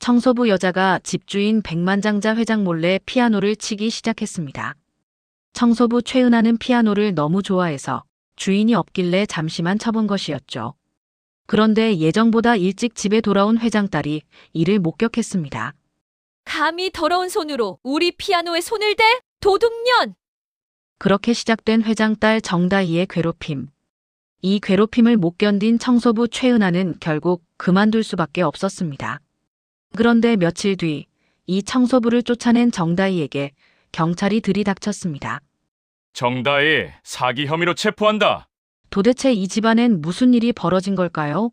청소부 여자가 집주인 백만장자 회장 몰래 피아노를 치기 시작했습니다. 청소부 최은하는 피아노를 너무 좋아해서 주인이 없길래 잠시만 쳐본 것이었죠. 그런데 예정보다 일찍 집에 돌아온 회장딸이 이를 목격했습니다. 감히 더러운 손으로 우리 피아노에 손을 대? 도둑년! 그렇게 시작된 회장딸 정다희의 괴롭힘. 이 괴롭힘을 못 견딘 청소부 최은하는 결국 그만둘 수밖에 없었습니다. 그런데 며칠 뒤 이 청소부를 쫓아낸 정다희에게 경찰이 들이닥쳤습니다. 정다희, 사기 혐의로 체포한다. 도대체 이 집안엔 무슨 일이 벌어진 걸까요?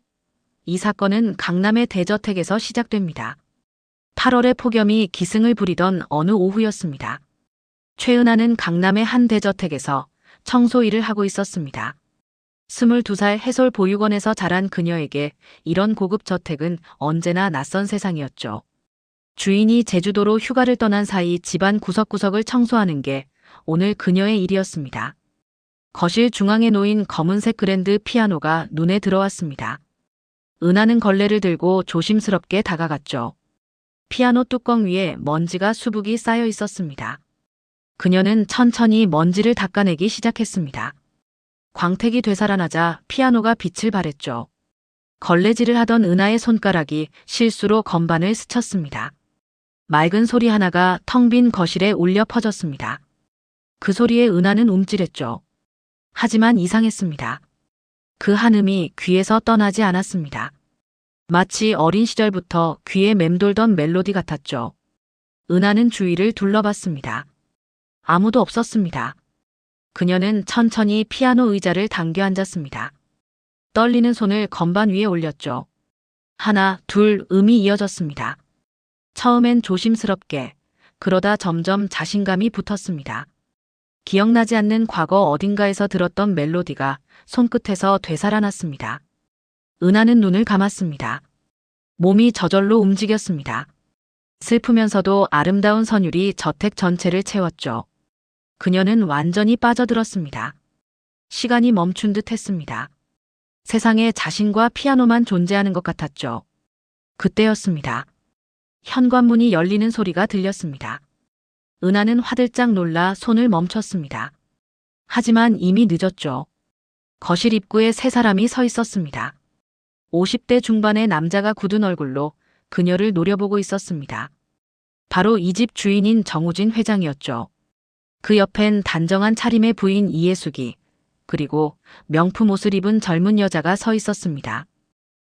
이 사건은 강남의 대저택에서 시작됩니다. 8월에 폭염이 기승을 부리던 어느 오후였습니다. 최은하는 강남의 한 대저택에서 청소 일을 하고 있었습니다. 22살 해솔 보육원에서 자란 그녀에게 이런 고급 저택은 언제나 낯선 세상이었죠. 주인이 제주도로 휴가를 떠난 사이 집안 구석구석을 청소하는 게 오늘 그녀의 일이었습니다. 거실 중앙에 놓인 검은색 그랜드 피아노가 눈에 들어왔습니다. 은하는 걸레를 들고 조심스럽게 다가갔죠. 피아노 뚜껑 위에 먼지가 수북이 쌓여 있었습니다. 그녀는 천천히 먼지를 닦아내기 시작했습니다. 광택이 되살아나자 피아노가 빛을 발했죠. 걸레질을 하던 은하의 손가락이 실수로 건반을 스쳤습니다. 맑은 소리 하나가 텅 빈 거실에 울려 퍼졌습니다. 그 소리에 은하는 움찔했죠. 하지만 이상했습니다. 그 한음이 귀에서 떠나지 않았습니다. 마치 어린 시절부터 귀에 맴돌던 멜로디 같았죠. 은하는 주위를 둘러봤습니다. 아무도 없었습니다. 그녀는 천천히 피아노 의자를 당겨 앉았습니다. 떨리는 손을 건반 위에 올렸죠. 하나, 둘, 음이 이어졌습니다. 처음엔 조심스럽게, 그러다 점점 자신감이 붙었습니다. 기억나지 않는 과거 어딘가에서 들었던 멜로디가 손끝에서 되살아났습니다. 은하는 눈을 감았습니다. 몸이 저절로 움직였습니다. 슬프면서도 아름다운 선율이 저택 전체를 채웠죠. 그녀는 완전히 빠져들었습니다. 시간이 멈춘 듯 했습니다. 세상에 자신과 피아노만 존재하는 것 같았죠. 그때였습니다. 현관문이 열리는 소리가 들렸습니다. 은하는 화들짝 놀라 손을 멈췄습니다. 하지만 이미 늦었죠. 거실 입구에 세 사람이 서 있었습니다. 50대 중반의 남자가 굳은 얼굴로 그녀를 노려보고 있었습니다. 바로 이 집 주인인 정우진 회장이었죠. 그 옆엔 단정한 차림의 부인 이예숙이, 그리고 명품 옷을 입은 젊은 여자가 서 있었습니다.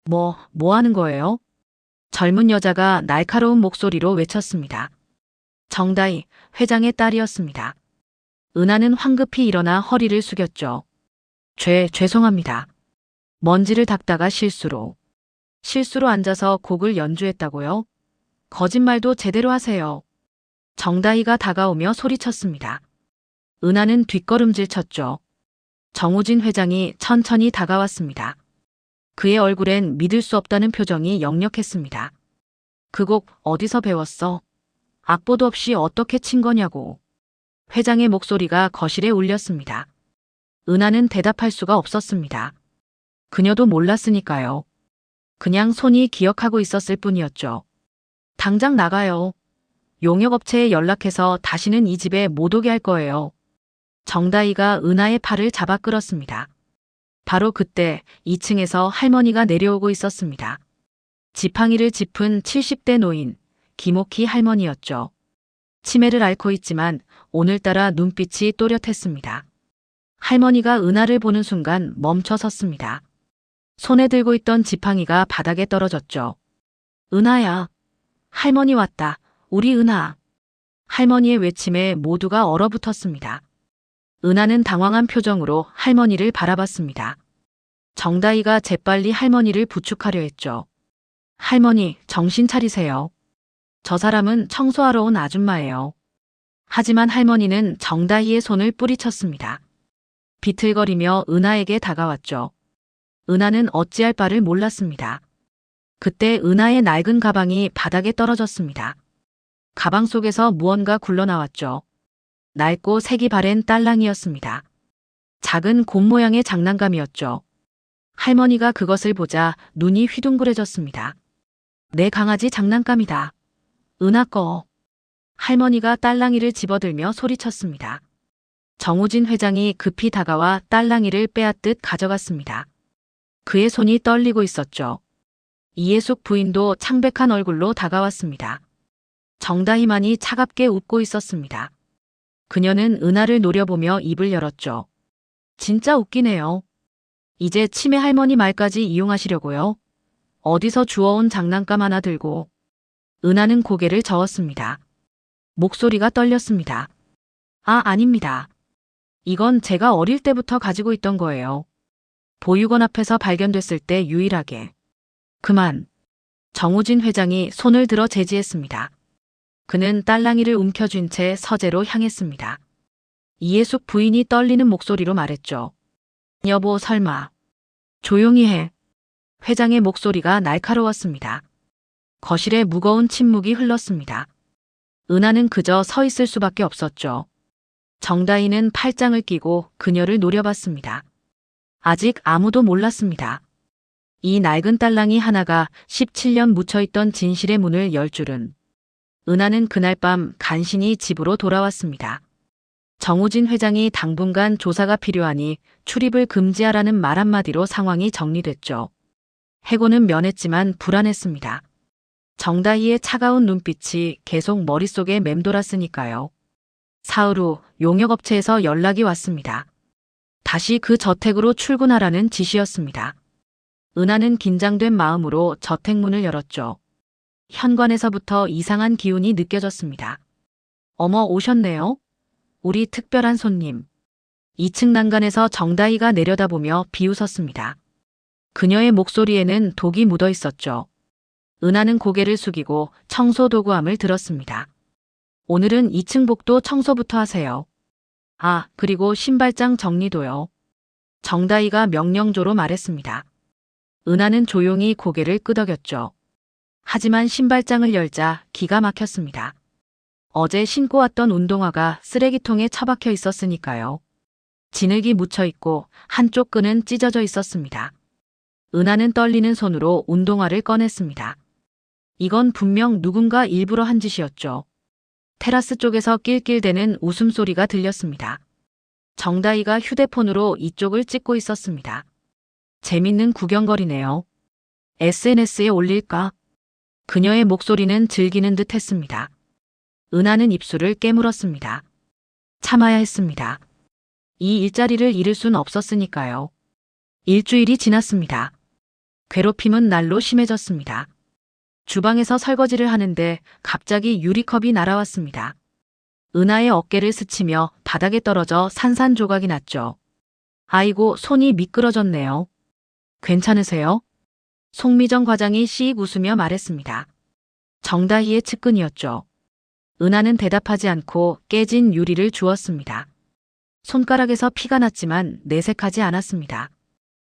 뭐 하는 거예요? 젊은 여자가 날카로운 목소리로 외쳤습니다. 정다희, 회장의 딸이었습니다. 은하는 황급히 일어나 허리를 숙였죠. 죄송합니다. 먼지를 닦다가 실수로 앉아서 곡을 연주했다고요? 거짓말도 제대로 하세요. 정다희가 다가오며 소리쳤습니다. 은하는 뒷걸음질 쳤죠. 정우진 회장이 천천히 다가왔습니다. 그의 얼굴엔 믿을 수 없다는 표정이 역력했습니다. 그 곡 어디서 배웠어? 악보도 없이 어떻게 친 거냐고. 회장의 목소리가 거실에 울렸습니다. 은하는 대답할 수가 없었습니다. 그녀도 몰랐으니까요. 그냥 손이 기억하고 있었을 뿐이었죠. 당장 나가요. 용역업체에 연락해서 다시는 이 집에 못 오게 할 거예요. 정다희가 은하의 팔을 잡아 끌었습니다. 바로 그때 2층에서 할머니가 내려오고 있었습니다. 지팡이를 짚은 70대 노인, 김옥희 할머니였죠. 치매를 앓고 있지만 오늘따라 눈빛이 또렷했습니다. 할머니가 은하를 보는 순간 멈춰 섰습니다. 손에 들고 있던 지팡이가 바닥에 떨어졌죠. 은하야. 할머니 왔다. 우리 은하. 할머니의 외침에 모두가 얼어붙었습니다. 은하는 당황한 표정으로 할머니를 바라봤습니다. 정다희가 재빨리 할머니를 부축하려 했죠. 할머니, 정신 차리세요. 저 사람은 청소하러 온 아줌마예요. 하지만 할머니는 정다희의 손을 뿌리쳤습니다. 비틀거리며 은하에게 다가왔죠. 은하는 어찌할 바를 몰랐습니다. 그때 은하의 낡은 가방이 바닥에 떨어졌습니다. 가방 속에서 무언가 굴러나왔죠. 낡고 색이 바랜 딸랑이였습니다. 작은 곰 모양의 장난감이었죠. 할머니가 그것을 보자 눈이 휘둥그레졌습니다. 내 강아지 장난감이다. 은하 꺼. 할머니가 딸랑이를 집어들며 소리쳤습니다. 정우진 회장이 급히 다가와 딸랑이를 빼앗듯 가져갔습니다. 그의 손이 떨리고 있었죠. 이해숙 부인도 창백한 얼굴로 다가왔습니다. 정다희만이 차갑게 웃고 있었습니다. 그녀는 은하를 노려보며 입을 열었죠. 진짜 웃기네요. 이제 치매 할머니 말까지 이용하시려고요? 어디서 주워온 장난감 하나 들고. 은하는 고개를 저었습니다. 목소리가 떨렸습니다. 아, 아닙니다. 이건 제가 어릴 때부터 가지고 있던 거예요. 보육원 앞에서 발견됐을 때 유일하게. 그만. 정우진 회장이 손을 들어 제지했습니다. 그는 딸랑이를 움켜쥔 채 서재로 향했습니다. 이해숙 부인이 떨리는 목소리로 말했죠. 여보, 설마. 조용히 해. 회장의 목소리가 날카로웠습니다. 거실에 무거운 침묵이 흘렀습니다. 은하는 그저 서 있을 수밖에 없었죠. 정다희는 팔짱을 끼고 그녀를 노려봤습니다. 아직 아무도 몰랐습니다. 이 낡은 딸랑이 하나가 17년 묻혀있던 진실의 문을 열 줄은. 은하는 그날 밤 간신히 집으로 돌아왔습니다. 정우진 회장이 당분간 조사가 필요하니 출입을 금지하라는 말 한마디로 상황이 정리됐죠. 해고는 면했지만 불안했습니다. 정다희의 차가운 눈빛이 계속 머릿속에 맴돌았으니까요. 사흘 후 용역업체에서 연락이 왔습니다. 다시 그 저택으로 출근하라는 지시였습니다. 은하는 긴장된 마음으로 저택 문을 열었죠. 현관에서부터 이상한 기운이 느껴졌습니다. 어머, 오셨네요. 우리 특별한 손님. 2층 난간에서 정다희가 내려다보며 비웃었습니다. 그녀의 목소리에는 독이 묻어 있었죠. 은하는 고개를 숙이고 청소도구함을 들었습니다. 오늘은 2층 복도 청소부터 하세요. 아, 그리고 신발장 정리도요. 정다희가 명령조로 말했습니다. 은하는 조용히 고개를 끄덕였죠. 하지만 신발장을 열자 기가 막혔습니다. 어제 신고 왔던 운동화가 쓰레기통에 처박혀 있었으니까요. 진흙이 묻혀 있고 한쪽 끈은 찢어져 있었습니다. 은하는 떨리는 손으로 운동화를 꺼냈습니다. 이건 분명 누군가 일부러 한 짓이었죠. 테라스 쪽에서 낄낄대는 웃음소리가 들렸습니다. 정다희가 휴대폰으로 이쪽을 찍고 있었습니다. 재밌는 구경거리네요. SNS에 올릴까? 그녀의 목소리는 즐기는 듯 했습니다. 은하는 입술을 깨물었습니다. 참아야 했습니다. 이 일자리를 잃을 순 없었으니까요. 일주일이 지났습니다. 괴롭힘은 날로 심해졌습니다. 주방에서 설거지를 하는데 갑자기 유리컵이 날아왔습니다. 은하의 어깨를 스치며 바닥에 떨어져 산산조각이 났죠. 아이고, 손이 미끄러졌네요. 괜찮으세요? 송미정 과장이 씩 웃으며 말했습니다. 정다희의 측근이었죠. 은하는 대답하지 않고 깨진 유리를 주웠습니다. 손가락에서 피가 났지만 내색하지 않았습니다.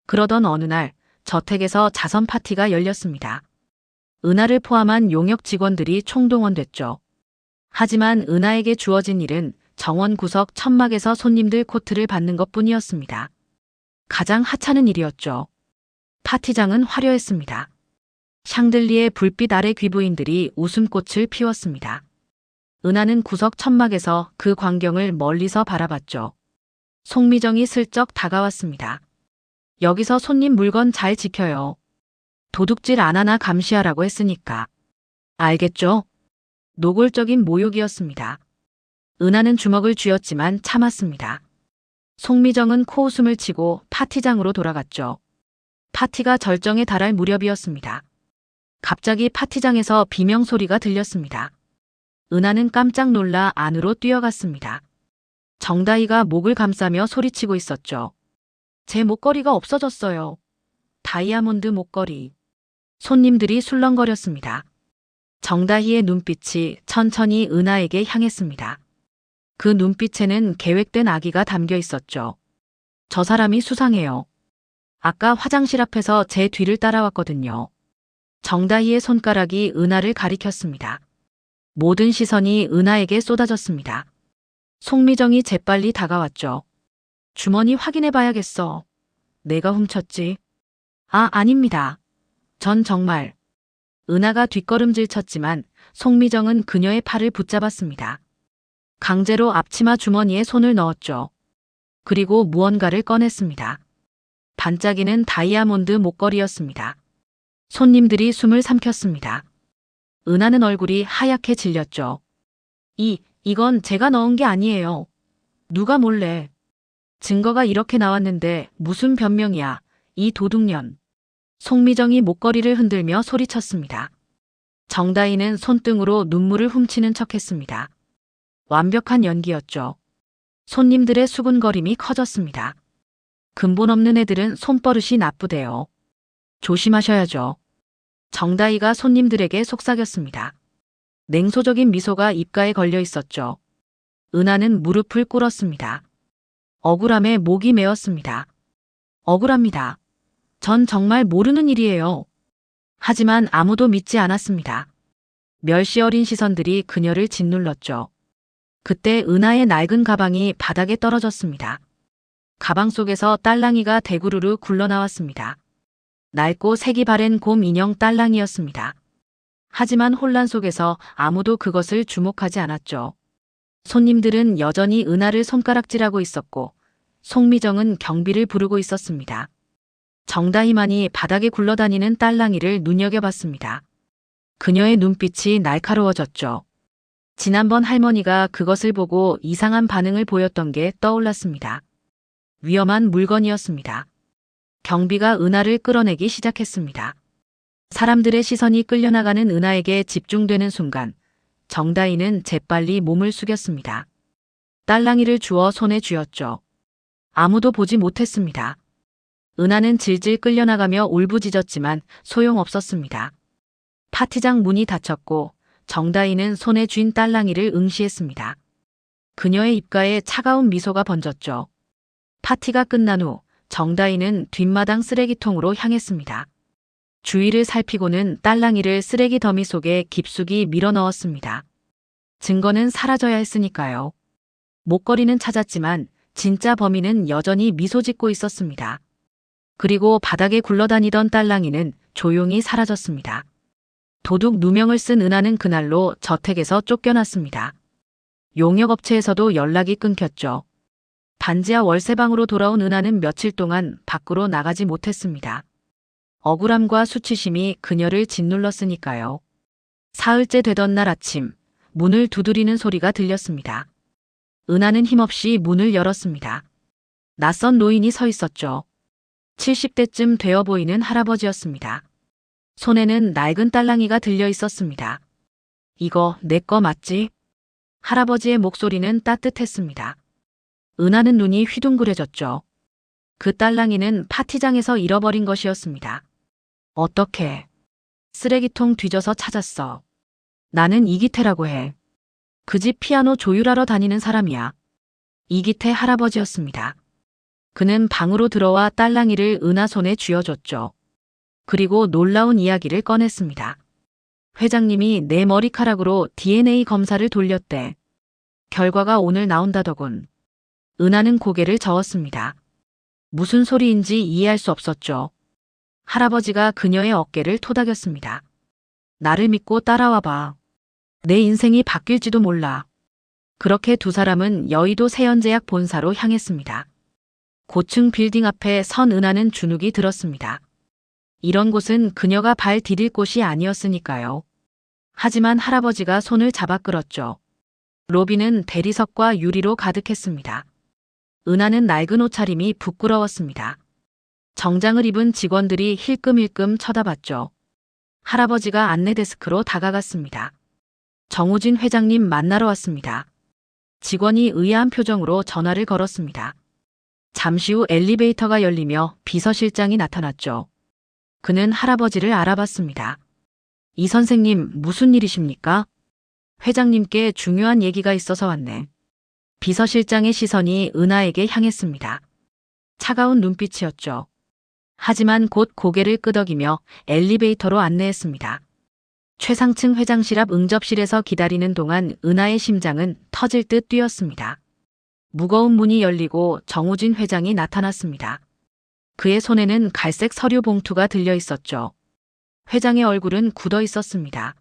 그러던 어느 날 저택에서 자선 파티가 열렸습니다. 은하를 포함한 용역 직원들이 총동원됐죠. 하지만 은하에게 주어진 일은 정원 구석 천막에서 손님들 코트를 받는 것뿐이었습니다. 가장 하찮은 일이었죠. 파티장은 화려했습니다. 샹들리에 불빛 아래 귀부인들이 웃음꽃을 피웠습니다. 은하는 구석 천막에서 그 광경을 멀리서 바라봤죠. 송미정이 슬쩍 다가왔습니다. 여기서 손님 물건 잘 지켜요. 도둑질 안 하나 감시하라고 했으니까. 알겠죠? 노골적인 모욕이었습니다. 은하는 주먹을 쥐었지만 참았습니다. 송미정은 코웃음을 치고 파티장으로 돌아갔죠. 파티가 절정에 달할 무렵이었습니다. 갑자기 파티장에서 비명소리가 들렸습니다. 은하는 깜짝 놀라 안으로 뛰어갔습니다. 정다희가 목을 감싸며 소리치고 있었죠. 제 목걸이가 없어졌어요. 다이아몬드 목걸이. 손님들이 술렁거렸습니다. 정다희의 눈빛이 천천히 은하에게 향했습니다. 그 눈빛에는 계획된 악의가 담겨 있었죠. 저 사람이 수상해요. 아까 화장실 앞에서 제 뒤를 따라왔거든요. 정다희의 손가락이 은하를 가리켰습니다. 모든 시선이 은하에게 쏟아졌습니다. 송미정이 재빨리 다가왔죠. 주머니 확인해 봐야겠어. 내가 훔쳤지. 아, 아닙니다. 전 정말. 은하가 뒷걸음질 쳤지만 송미정은 그녀의 팔을 붙잡았습니다. 강제로 앞치마 주머니에 손을 넣었죠. 그리고 무언가를 꺼냈습니다. 반짝이는 다이아몬드 목걸이였습니다. 손님들이 숨을 삼켰습니다. 은하는 얼굴이 하얗게 질렸죠. 이건 제가 넣은 게 아니에요. 누가 몰래. 증거가 이렇게 나왔는데 무슨 변명이야, 이 도둑년. 송미정이 목걸이를 흔들며 소리쳤습니다. 정다희는 손등으로 눈물을 훔치는 척했습니다. 완벽한 연기였죠. 손님들의 수군거림이 커졌습니다. 근본 없는 애들은 손버릇이 나쁘대요. 조심하셔야죠. 정다희가 손님들에게 속삭였습니다. 냉소적인 미소가 입가에 걸려 있었죠. 은하는 무릎을 꿇었습니다. 억울함에 목이 메었습니다. 억울합니다. 전 정말 모르는 일이에요. 하지만 아무도 믿지 않았습니다. 멸시 어린 시선들이 그녀를 짓눌렀죠. 그때 은하의 낡은 가방이 바닥에 떨어졌습니다. 가방 속에서 딸랑이가 대구르르 굴러나왔습니다. 낡고 색이 바랜 곰 인형 딸랑이였습니다. 하지만 혼란 속에서 아무도 그것을 주목하지 않았죠. 손님들은 여전히 은하를 손가락질하고 있었고 송미정은 경비를 부르고 있었습니다. 정다희만이 바닥에 굴러다니는 딸랑이를 눈여겨봤습니다. 그녀의 눈빛이 날카로워졌죠. 지난번 할머니가 그것을 보고 이상한 반응을 보였던 게 떠올랐습니다. 위험한 물건이었습니다. 경비가 은하를 끌어내기 시작했습니다. 사람들의 시선이 끌려나가는 은하에게 집중되는 순간 정다희는 재빨리 몸을 숙였습니다. 딸랑이를 주워 손에 쥐었죠. 아무도 보지 못했습니다. 은하는 질질 끌려나가며 울부짖었지만 소용없었습니다. 파티장 문이 닫혔고 정다희는 손에 쥔 딸랑이를 응시했습니다. 그녀의 입가에 차가운 미소가 번졌죠. 파티가 끝난 후 정다희는 뒷마당 쓰레기통으로 향했습니다. 주위를 살피고는 딸랑이를 쓰레기 더미 속에 깊숙이 밀어 넣었습니다. 증거는 사라져야 했으니까요. 목걸이는 찾았지만 진짜 범인은 여전히 미소 짓고 있었습니다. 그리고 바닥에 굴러다니던 딸랑이는 조용히 사라졌습니다. 도둑 누명을 쓴 은하는 그날로 저택에서 쫓겨났습니다. 용역업체에서도 연락이 끊겼죠. 반지하 월세방으로 돌아온 은하는 며칠 동안 밖으로 나가지 못했습니다. 억울함과 수치심이 그녀를 짓눌렀으니까요. 사흘째 되던 날 아침, 문을 두드리는 소리가 들렸습니다. 은하는 힘없이 문을 열었습니다. 낯선 노인이 서 있었죠. 70대쯤 되어 보이는 할아버지였습니다. 손에는 낡은 딸랑이가 들려 있었습니다. 이거 내 거 맞지? 할아버지의 목소리는 따뜻했습니다. 은하는 눈이 휘둥그레졌죠. 그 딸랑이는 파티장에서 잃어버린 것이었습니다. 어떻게? 쓰레기통 뒤져서 찾았어. 나는 이기태라고 해. 그 집 피아노 조율하러 다니는 사람이야. 이기태 할아버지였습니다. 그는 방으로 들어와 딸랑이를 은하 손에 쥐어줬죠. 그리고 놀라운 이야기를 꺼냈습니다. 회장님이 내 머리카락으로 DNA 검사를 돌렸대. 결과가 오늘 나온다더군. 은하는 고개를 저었습니다. 무슨 소리인지 이해할 수 없었죠. 할아버지가 그녀의 어깨를 토닥였습니다. 나를 믿고 따라와봐. 내 인생이 바뀔지도 몰라. 그렇게 두 사람은 여의도 세연제약 본사로 향했습니다. 고층 빌딩 앞에 선 은하는 주눅이 들었습니다. 이런 곳은 그녀가 발 디딜 곳이 아니었으니까요. 하지만 할아버지가 손을 잡아 끌었죠. 로비는 대리석과 유리로 가득했습니다. 은하는 낡은 옷차림이 부끄러웠습니다. 정장을 입은 직원들이 힐끔힐끔 쳐다봤죠. 할아버지가 안내 데스크로 다가갔습니다. 정우진 회장님 만나러 왔습니다. 직원이 의아한 표정으로 전화를 걸었습니다. 잠시 후 엘리베이터가 열리며 비서실장이 나타났죠. 그는 할아버지를 알아봤습니다. 이 선생님 무슨 일이십니까? 회장님께 중요한 얘기가 있어서 왔네. 비서실장의 시선이 은하에게 향했습니다. 차가운 눈빛이었죠. 하지만 곧 고개를 끄덕이며 엘리베이터로 안내했습니다. 최상층 회장실 앞 응접실에서 기다리는 동안 은하의 심장은 터질 듯 뛰었습니다. 무거운 문이 열리고 정우진 회장이 나타났습니다. 그의 손에는 갈색 서류 봉투가 들려 있었죠. 회장의 얼굴은 굳어 있었습니다.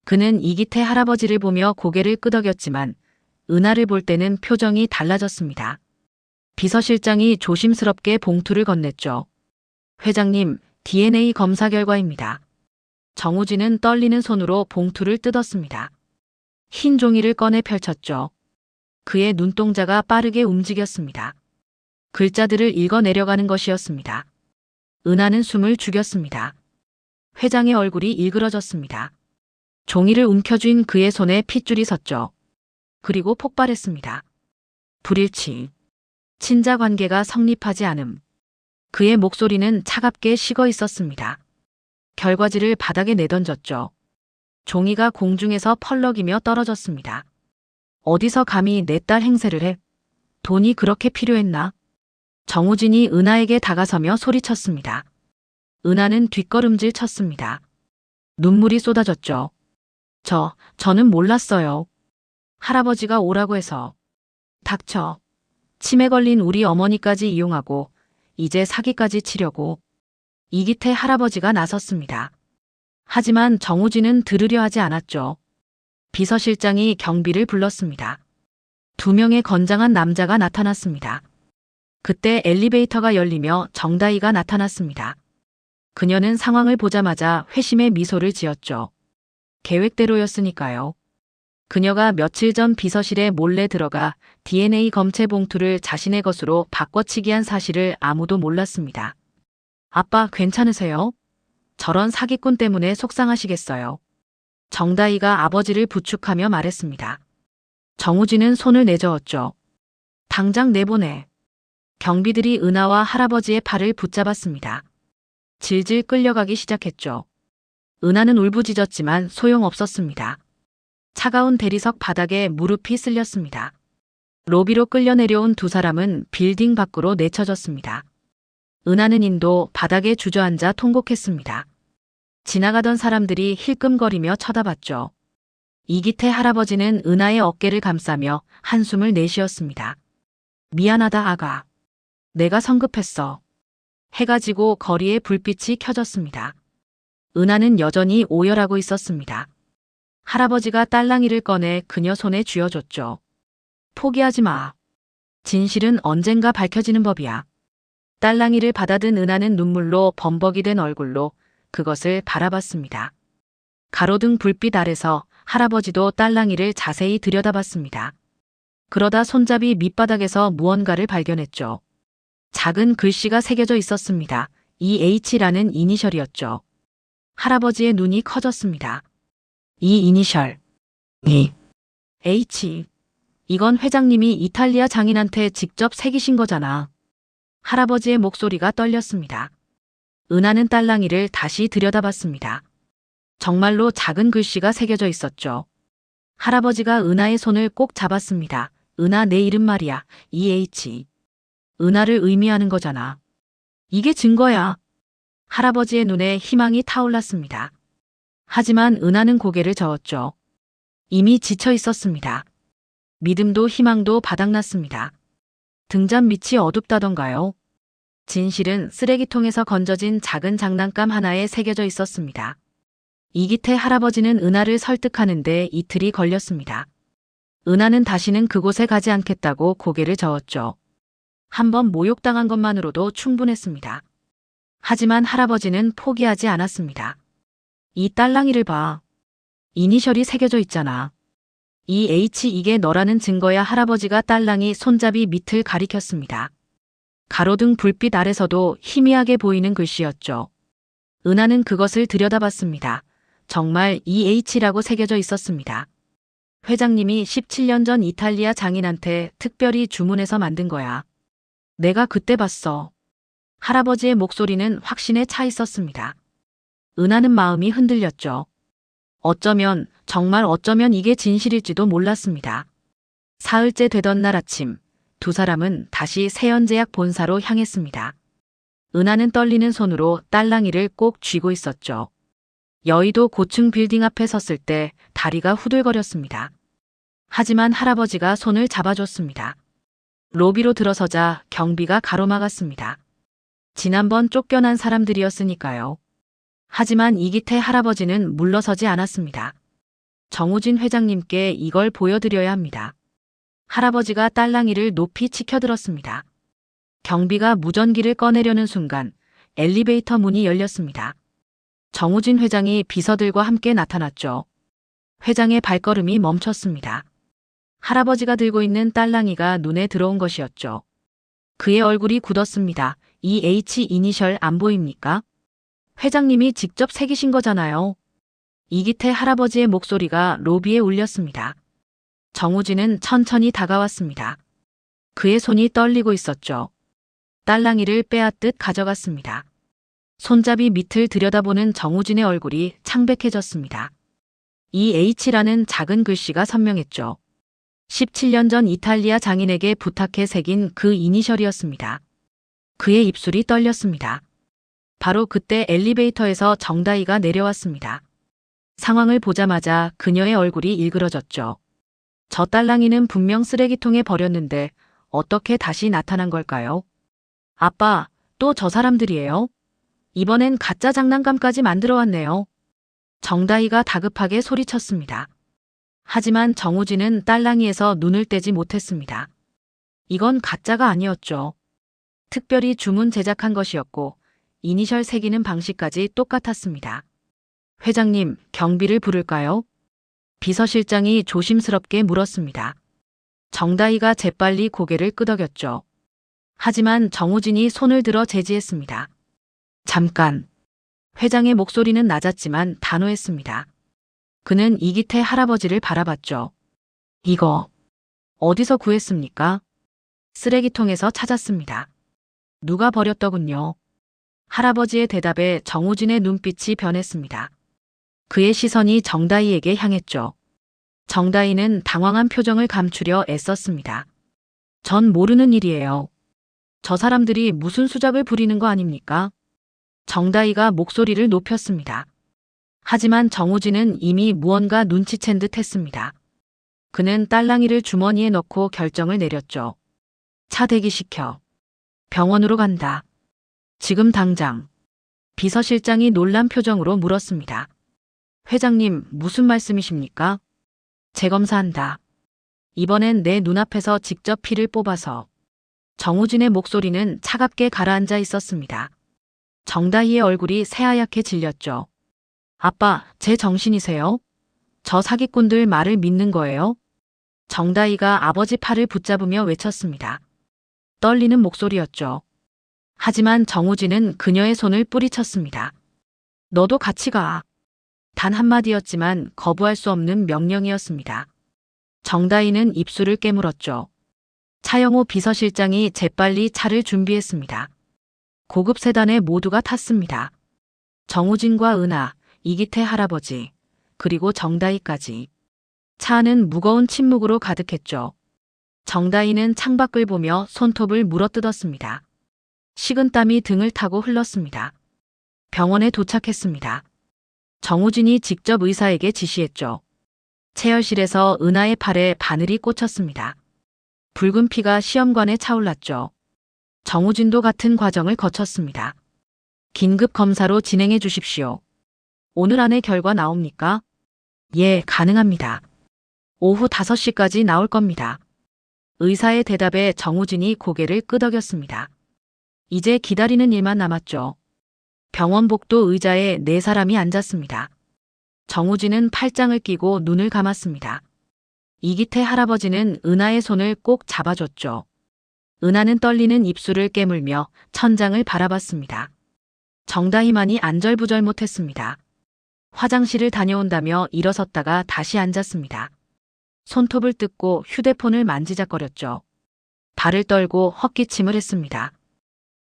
그는 이기태 할아버지를 보며 고개를 끄덕였지만 은하를 볼 때는 표정이 달라졌습니다. 비서실장이 조심스럽게 봉투를 건넸죠. 회장님, DNA 검사 결과입니다. 정우진은 떨리는 손으로 봉투를 뜯었습니다. 흰 종이를 꺼내 펼쳤죠. 그의 눈동자가 빠르게 움직였습니다. 글자들을 읽어내려가는 것이었습니다. 은하는 숨을 죽였습니다. 회장의 얼굴이 일그러졌습니다. 종이를 움켜쥔 그의 손에 핏줄이 섰죠. 그리고 폭발했습니다. 불일치. 친자 관계가 성립하지 않음. 그의 목소리는 차갑게 식어 있었습니다. 결과지를 바닥에 내던졌죠. 종이가 공중에서 펄럭이며 떨어졌습니다. 어디서 감히 내 딸 행세를 해? 돈이 그렇게 필요했나? 정우진이 은하에게 다가서며 소리쳤습니다. 은하는 뒷걸음질 쳤습니다. 눈물이 쏟아졌죠. 저는 몰랐어요. 할아버지가 오라고 해서. 닥쳐. 치매 걸린 우리 어머니까지 이용하고 이제 사기까지 치려고. 이기태 할아버지가 나섰습니다. 하지만 정우진은 들으려 하지 않았죠. 비서실장이 경비를 불렀습니다. 2명의 건장한 남자가 나타났습니다. 그때 엘리베이터가 열리며 정다희가 나타났습니다. 그녀는 상황을 보자마자 회심의 미소를 지었죠. 계획대로였으니까요. 그녀가 며칠 전 비서실에 몰래 들어가 DNA 검체 봉투를 자신의 것으로 바꿔치기한 사실을 아무도 몰랐습니다. 아빠 괜찮으세요? 저런 사기꾼 때문에 속상하시겠어요. 정다희가 아버지를 부축하며 말했습니다. 정우진은 손을 내저었죠. 당장 내보내. 경비들이 은하와 할아버지의 팔을 붙잡았습니다. 질질 끌려가기 시작했죠. 은하는 울부짖었지만 소용없었습니다. 차가운 대리석 바닥에 무릎이 쓸렸습니다. 로비로 끌려 내려온 2사람은 빌딩 밖으로 내쳐졌습니다. 은하는 인도 바닥에 주저앉아 통곡했습니다. 지나가던 사람들이 힐끔거리며 쳐다봤죠. 이기태 할아버지는 은하의 어깨를 감싸며 한숨을 내쉬었습니다. 미안하다 아가. 내가 성급했어. 해가 지고 거리에 불빛이 켜졌습니다. 은하는 여전히 오열하고 있었습니다. 할아버지가 딸랑이를 꺼내 그녀 손에 쥐어줬죠. 포기하지 마. 진실은 언젠가 밝혀지는 법이야. 딸랑이를 받아든 은하는 눈물로 범벅이 된 얼굴로 그것을 바라봤습니다. 가로등 불빛 아래서 할아버지도 딸랑이를 자세히 들여다봤습니다. 그러다 손잡이 밑바닥에서 무언가를 발견했죠. 작은 글씨가 새겨져 있었습니다. EH라는 이니셜이었죠. 할아버지의 눈이 커졌습니다. 이 이니셜. H. 이건 회장님이 이탈리아 장인한테 직접 새기신 거잖아. 할아버지의 목소리가 떨렸습니다. 은하는 딸랑이를 다시 들여다봤습니다. 정말로 작은 글씨가 새겨져 있었죠. 할아버지가 은하의 손을 꼭 잡았습니다. 은하 내 이름 말이야. EH. 은하를 의미하는 거잖아. 이게 증거야. 할아버지의 눈에 희망이 타올랐습니다. 하지만 은하는 고개를 저었죠. 이미 지쳐 있었습니다. 믿음도 희망도 바닥났습니다. 등잔 밑이 어둡다던가요? 진실은 쓰레기통에서 건져진 작은 장난감 하나에 새겨져 있었습니다. 이기태 할아버지는 은하를 설득하는데 이틀이 걸렸습니다. 은하는 다시는 그곳에 가지 않겠다고 고개를 저었죠. 한번 모욕당한 것만으로도 충분했습니다. 하지만 할아버지는 포기하지 않았습니다. 이 딸랑이를 봐. 이니셜이 새겨져 있잖아. 이 H 이게 너라는 증거야. 할아버지가 딸랑이 손잡이 밑을 가리켰습니다. 가로등 불빛 아래서도 희미하게 보이는 글씨였죠. 은하는 그것을 들여다봤습니다. 정말 EH라고 새겨져 있었습니다. 회장님이 17년 전 이탈리아 장인한테 특별히 주문해서 만든 거야. 내가 그때 봤어. 할아버지의 목소리는 확신에 차 있었습니다. 은하는 마음이 흔들렸죠. 정말 어쩌면 이게 진실일지도 몰랐습니다. 사흘째 되던 날 아침, 2사람은 다시 세연제약 본사로 향했습니다. 은하는 떨리는 손으로 딸랑이를 꼭 쥐고 있었죠. 여의도 고층 빌딩 앞에 섰을 때 다리가 후들거렸습니다. 하지만 할아버지가 손을 잡아줬습니다. 로비로 들어서자 경비가 가로막았습니다. 지난번 쫓겨난 사람들이었으니까요. 하지만 이기태 할아버지는 물러서지 않았습니다. 정우진 회장님께 이걸 보여드려야 합니다. 할아버지가 딸랑이를 높이 치켜들었습니다. 경비가 무전기를 꺼내려는 순간 엘리베이터 문이 열렸습니다. 정우진 회장이 비서들과 함께 나타났죠. 회장의 발걸음이 멈췄습니다. 할아버지가 들고 있는 딸랑이가 눈에 들어온 것이었죠. 그의 얼굴이 굳었습니다. 이 H 이니셜 안 보입니까? 회장님이 직접 새기신 거잖아요. 이기태 할아버지의 목소리가 로비에 울렸습니다. 정우진은 천천히 다가왔습니다. 그의 손이 떨리고 있었죠. 딸랑이를 빼앗듯 가져갔습니다. 손잡이 밑을 들여다보는 정우진의 얼굴이 창백해졌습니다. 이 H라는 작은 글씨가 선명했죠. 17년 전 이탈리아 장인에게 부탁해 새긴 그 이니셜이었습니다. 그의 입술이 떨렸습니다. 바로 그때 엘리베이터에서 정다희가 내려왔습니다. 상황을 보자마자 그녀의 얼굴이 일그러졌죠. 저 딸랑이는 분명 쓰레기통에 버렸는데 어떻게 다시 나타난 걸까요? 아빠, 또 저 사람들이에요? 이번엔 가짜 장난감까지 만들어 왔네요. 정다희가 다급하게 소리쳤습니다. 하지만 정우진은 딸랑이에서 눈을 떼지 못했습니다. 이건 가짜가 아니었죠. 특별히 주문 제작한 것이었고 이니셜 새기는 방식까지 똑같았습니다. 회장님, 경비를 부를까요? 비서실장이 조심스럽게 물었습니다. 정다희가 재빨리 고개를 끄덕였죠. 하지만 정우진이 손을 들어 제지했습니다. 잠깐. 회장의 목소리는 낮았지만 단호했습니다. 그는 이기태 할아버지를 바라봤죠. 이거 어디서 구했습니까? 쓰레기통에서 찾았습니다. 누가 버렸더군요. 할아버지의 대답에 정우진의 눈빛이 변했습니다. 그의 시선이 정다희에게 향했죠. 정다희는 당황한 표정을 감추려 애썼습니다. 전 모르는 일이에요. 저 사람들이 무슨 수작을 부리는 거 아닙니까? 정다희가 목소리를 높였습니다. 하지만 정우진은 이미 무언가 눈치챈 듯 했습니다. 그는 딸랑이를 주머니에 넣고 결정을 내렸죠. 차 대기시켜. 병원으로 간다. 지금 당장. 비서실장이 놀란 표정으로 물었습니다. 회장님, 무슨 말씀이십니까? 재검사한다. 이번엔 내 눈앞에서 직접 피를 뽑아서. 정우진의 목소리는 차갑게 가라앉아 있었습니다. 정다희의 얼굴이 새하얗게 질렸죠. 아빠, 제 정신이세요? 저 사기꾼들 말을 믿는 거예요? 정다희가 아버지 팔을 붙잡으며 외쳤습니다. 떨리는 목소리였죠. 하지만 정우진은 그녀의 손을 뿌리쳤습니다. 너도 같이 가. 단 한마디였지만 거부할 수 없는 명령이었습니다. 정다희는 입술을 깨물었죠. 차영호 비서실장이 재빨리 차를 준비했습니다. 고급 세단에 모두가 탔습니다. 정우진과 은하, 이기태 할아버지, 그리고 정다희까지. 차 안은 무거운 침묵으로 가득했죠. 정다희는 창밖을 보며 손톱을 물어뜯었습니다. 식은땀이 등을 타고 흘렀습니다. 병원에 도착했습니다. 정우진이 직접 의사에게 지시했죠. 체열실에서 은하의 팔에 바늘이 꽂혔습니다. 붉은 피가 시험관에 차올랐죠. 정우진도 같은 과정을 거쳤습니다. 긴급 검사로 진행해 주십시오. 오늘 안에 결과 나옵니까? 예, 가능합니다. 오후 5시까지 나올 겁니다. 의사의 대답에 정우진이 고개를 끄덕였습니다. 이제 기다리는 일만 남았죠. 병원 복도 의자에 4사람이 앉았습니다. 정우진은 팔짱을 끼고 눈을 감았습니다. 이기태 할아버지는 은하의 손을 꼭 잡아줬죠. 은하는 떨리는 입술을 깨물며 천장을 바라봤습니다. 정다희만이 안절부절 못했습니다. 화장실을 다녀온다며 일어섰다가 다시 앉았습니다. 손톱을 뜯고 휴대폰을 만지작거렸죠. 발을 떨고 헛기침을 했습니다.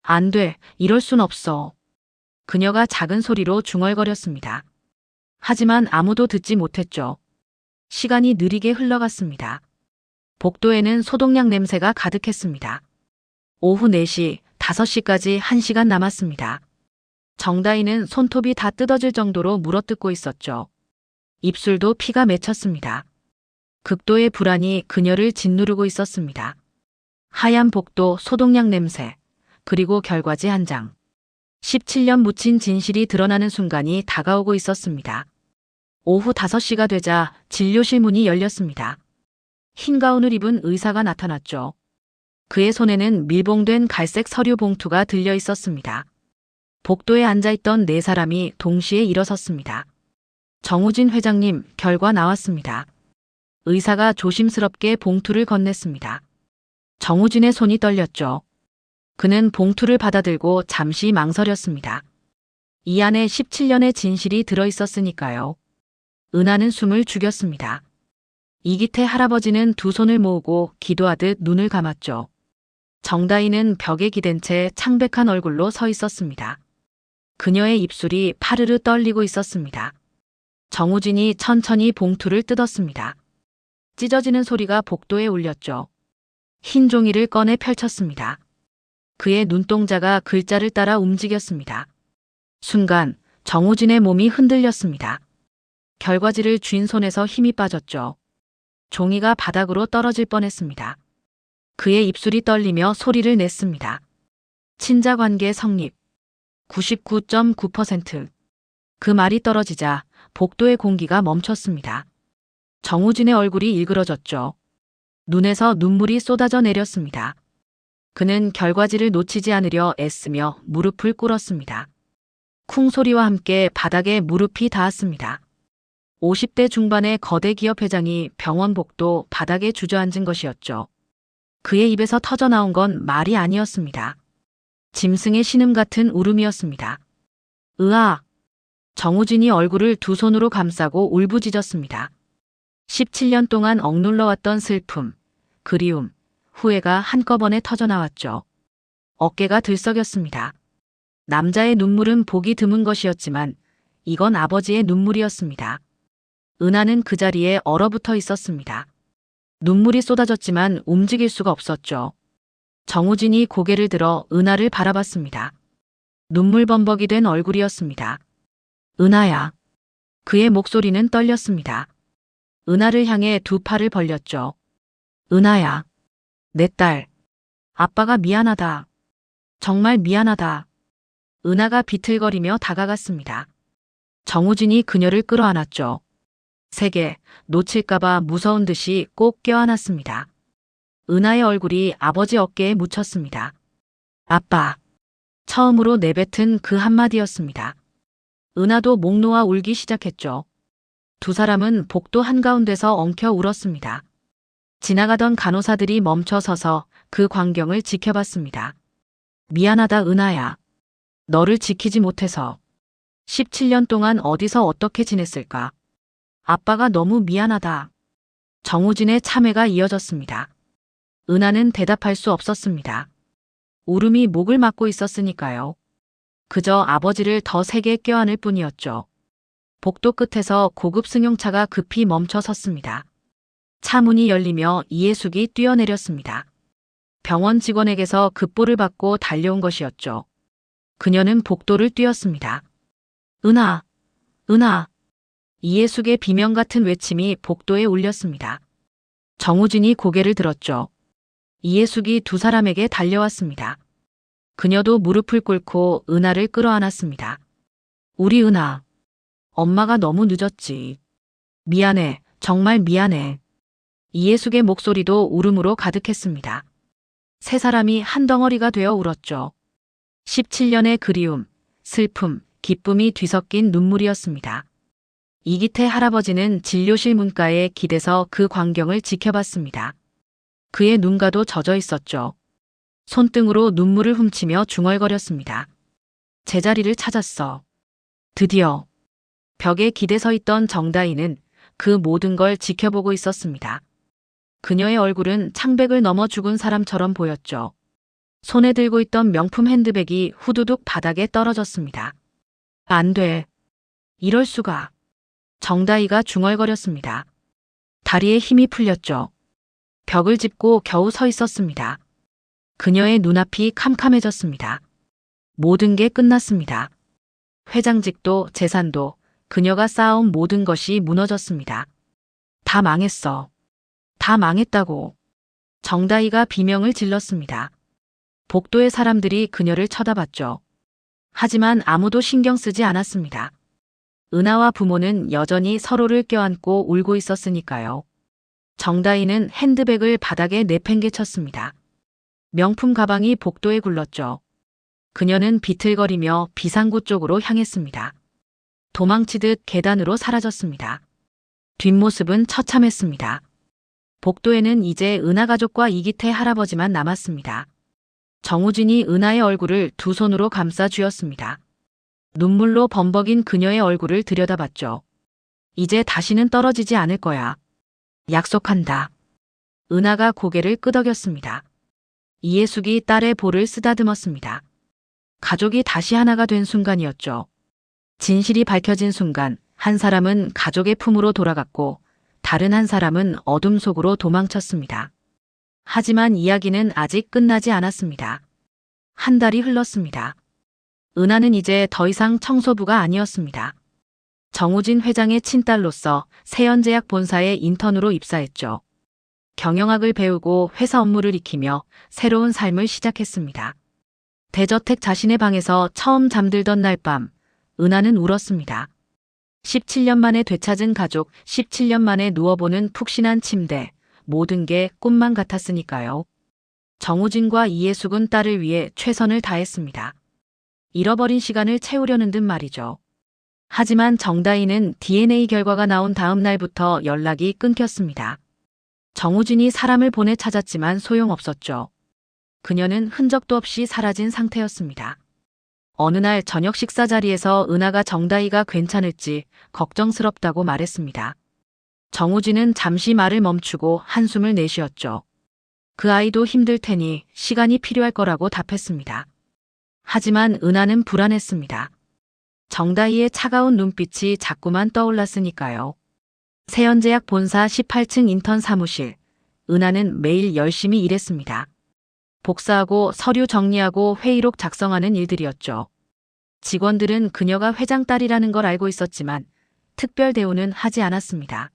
안 돼, 이럴 순 없어. 그녀가 작은 소리로 중얼거렸습니다. 하지만 아무도 듣지 못했죠. 시간이 느리게 흘러갔습니다. 복도에는 소독약 냄새가 가득했습니다. 오후 4시, 5시까지 1시간 남았습니다. 정다희는 손톱이 다 뜯어질 정도로 물어뜯고 있었죠. 입술도 피가 맺혔습니다. 극도의 불안이 그녀를 짓누르고 있었습니다. 하얀 복도, 소독약 냄새, 그리고 결과지 한 장. 17년 묻힌 진실이 드러나는 순간이 다가오고 있었습니다. 오후 5시가 되자 진료실 문이 열렸습니다. 흰 가운을 입은 의사가 나타났죠. 그의 손에는 밀봉된 갈색 서류 봉투가 들려 있었습니다. 복도에 앉아있던 4사람이 동시에 일어섰습니다. 정우진 회장님, 결과 나왔습니다. 의사가 조심스럽게 봉투를 건넸습니다. 정우진의 손이 떨렸죠. 그는 봉투를 받아들고 잠시 망설였습니다. 이 안에 17년의 진실이 들어있었으니까요. 은하는 숨을 죽였습니다. 이기태 할아버지는 두 손을 모으고 기도하듯 눈을 감았죠. 정다희는 벽에 기댄 채 창백한 얼굴로 서 있었습니다. 그녀의 입술이 파르르 떨리고 있었습니다. 정우진이 천천히 봉투를 뜯었습니다. 찢어지는 소리가 복도에 울렸죠. 흰 종이를 꺼내 펼쳤습니다. 그의 눈동자가 글자를 따라 움직였습니다. 순간 정우진의 몸이 흔들렸습니다. 결과지를 쥔 손에서 힘이 빠졌죠. 종이가 바닥으로 떨어질 뻔했습니다. 그의 입술이 떨리며 소리를 냈습니다. 친자관계 성립 99.9%. 그 말이 떨어지자 복도의 공기가 멈췄습니다. 정우진의 얼굴이 일그러졌죠. 눈에서 눈물이 쏟아져 내렸습니다. 그는 결과지를 놓치지 않으려 애쓰며 무릎을 꿇었습니다. 쿵 소리와 함께 바닥에 무릎이 닿았습니다. 50대 중반의 거대 기업 회장이 병원 복도 바닥에 주저앉은 것이었죠. 그의 입에서 터져나온 건 말이 아니었습니다. 짐승의 신음 같은 울음이었습니다. 으아! 정우진이 얼굴을 두 손으로 감싸고 울부짖었습니다. 17년 동안 억눌러왔던 슬픔, 그리움, 후회가 한꺼번에 터져나왔죠. 어깨가 들썩였습니다. 남자의 눈물은 보기 드문 것이었지만 이건 아버지의 눈물이었습니다. 은하는 그 자리에 얼어붙어 있었습니다. 눈물이 쏟아졌지만 움직일 수가 없었죠. 정우진이 고개를 들어 은하를 바라봤습니다. 눈물 범벅이 된 얼굴이었습니다. 은하야. 그의 목소리는 떨렸습니다. 은하를 향해 두 팔을 벌렸죠. 은하야. 내 딸. 아빠가 미안하다. 정말 미안하다. 은하가 비틀거리며 다가갔습니다. 정우진이 그녀를 끌어안았죠. 세게 놓칠까봐 무서운 듯이 꼭 껴안았습니다. 은하의 얼굴이 아버지 어깨에 묻혔습니다. 아빠. 처음으로 내뱉은 그 한마디였습니다. 은하도 목 놓아 울기 시작했죠. 두 사람은 복도 한가운데서 엉켜 울었습니다. 지나가던 간호사들이 멈춰 서서 그 광경을 지켜봤습니다. 미안하다 은하야. 너를 지키지 못해서. 17년 동안 어디서 어떻게 지냈을까? 아빠가 너무 미안하다. 정우진의 참회가 이어졌습니다. 은하는 대답할 수 없었습니다. 울음이 목을 막고 있었으니까요. 그저 아버지를 더 세게 껴안을 뿐이었죠. 복도 끝에서 고급 승용차가 급히 멈춰 섰습니다. 차 문이 열리며 이해숙이 뛰어내렸습니다. 병원 직원에게서 급보를 받고 달려온 것이었죠. 그녀는 복도를 뛰었습니다. 은하! 은하! 이해숙의 비명 같은 외침이 복도에 울렸습니다. 정우진이 고개를 들었죠. 이해숙이 두 사람에게 달려왔습니다. 그녀도 무릎을 꿇고 은하를 끌어안았습니다. 우리 은하. 엄마가 너무 늦었지. 미안해. 정말 미안해. 이해숙의 목소리도 울음으로 가득했습니다. 세 사람이 한 덩어리가 되어 울었죠. 17년의 그리움, 슬픔, 기쁨이 뒤섞인 눈물이었습니다. 이기태 할아버지는 진료실 문가에 기대서 그 광경을 지켜봤습니다. 그의 눈가도 젖어 있었죠. 손등으로 눈물을 훔치며 중얼거렸습니다. 제자리를 찾았어. 드디어. 벽에 기대 서 있던 정다희는 그 모든 걸 지켜보고 있었습니다. 그녀의 얼굴은 창백을 넘어 죽은 사람처럼 보였죠. 손에 들고 있던 명품 핸드백이 후두둑 바닥에 떨어졌습니다. 안 돼. 이럴 수가. 정다희가 중얼거렸습니다. 다리에 힘이 풀렸죠. 벽을 짚고 겨우 서 있었습니다. 그녀의 눈앞이 캄캄해졌습니다. 모든 게 끝났습니다. 회장직도 재산도 그녀가 쌓아온 모든 것이 무너졌습니다. 다 망했어. 다 망했다고. 정다희가 비명을 질렀습니다. 복도의 사람들이 그녀를 쳐다봤죠. 하지만 아무도 신경 쓰지 않았습니다. 은하와 부모는 여전히 서로를 껴안고 울고 있었으니까요. 정다희는 핸드백을 바닥에 내팽개쳤습니다. 명품 가방이 복도에 굴렀죠. 그녀는 비틀거리며 비상구 쪽으로 향했습니다. 도망치듯 계단으로 사라졌습니다. 뒷모습은 처참했습니다. 복도에는 이제 은하 가족과 이기태 할아버지만 남았습니다. 정우진이 은하의 얼굴을 두 손으로 감싸 쥐었습니다. 눈물로 범벅인 그녀의 얼굴을 들여다봤죠. 이제 다시는 떨어지지 않을 거야. 약속한다. 은하가 고개를 끄덕였습니다. 이해숙이 딸의 볼을 쓰다듬었습니다. 가족이 다시 하나가 된 순간이었죠. 진실이 밝혀진 순간 한 사람은 가족의 품으로 돌아갔고 다른 한 사람은 어둠 속으로 도망쳤습니다. 하지만 이야기는 아직 끝나지 않았습니다. 한 달이 흘렀습니다. 은하는 이제 더 이상 청소부가 아니었습니다. 정우진 회장의 친딸로서 세연제약 본사에 인턴으로 입사했죠. 경영학을 배우고 회사 업무를 익히며 새로운 삶을 시작했습니다. 대저택 자신의 방에서 처음 잠들던 날 밤, 은하는 울었습니다. 17년 만에 되찾은 가족, 17년 만에 누워보는 푹신한 침대, 모든 게 꿈만 같았으니까요. 정우진과 이해숙은 딸을 위해 최선을 다했습니다. 잃어버린 시간을 채우려는 듯 말이죠. 하지만 정다희는 DNA 결과가 나온 다음 날부터 연락이 끊겼습니다. 정우진이 사람을 보내 찾았지만 소용없었죠. 그녀는 흔적도 없이 사라진 상태였습니다. 어느 날 저녁 식사 자리에서 은하가 정다희가 괜찮을지 걱정스럽다고 말했습니다. 정우진은 잠시 말을 멈추고 한숨을 내쉬었죠. 그 아이도 힘들 테니 시간이 필요할 거라고 답했습니다. 하지만 은하는 불안했습니다. 정다희의 차가운 눈빛이 자꾸만 떠올랐으니까요. 세연제약 본사 18층 인턴 사무실. 은하는 매일 열심히 일했습니다. 복사하고 서류 정리하고 회의록 작성하는 일들이었죠. 직원들은 그녀가 회장 딸이라는 걸 알고 있었지만 특별 대우는 하지 않았습니다.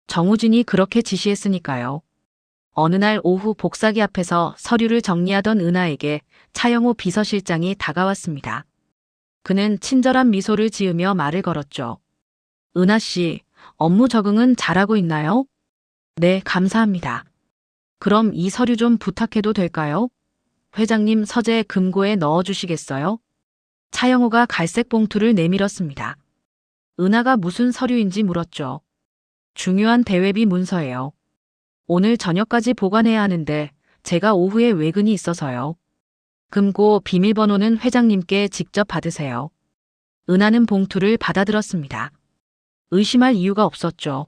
정우진이 그렇게 지시했으니까요. 어느 날 오후 복사기 앞에서 서류를 정리하던 은하에게 차영호 비서실장이 다가왔습니다. 그는 친절한 미소를 지으며 말을 걸었죠. 은하 씨, 업무 적응은 잘하고 있나요? 네, 감사합니다. 그럼 이 서류 좀 부탁해도 될까요? 회장님 서재 금고에 넣어주시겠어요? 차영호가 갈색 봉투를 내밀었습니다. 은하가 무슨 서류인지 물었죠. 중요한 대외비 문서예요. 오늘 저녁까지 보관해야 하는데 제가 오후에 외근이 있어서요. 금고 비밀번호는 회장님께 직접 받으세요. 은하는 봉투를 받아들었습니다. 의심할 이유가 없었죠.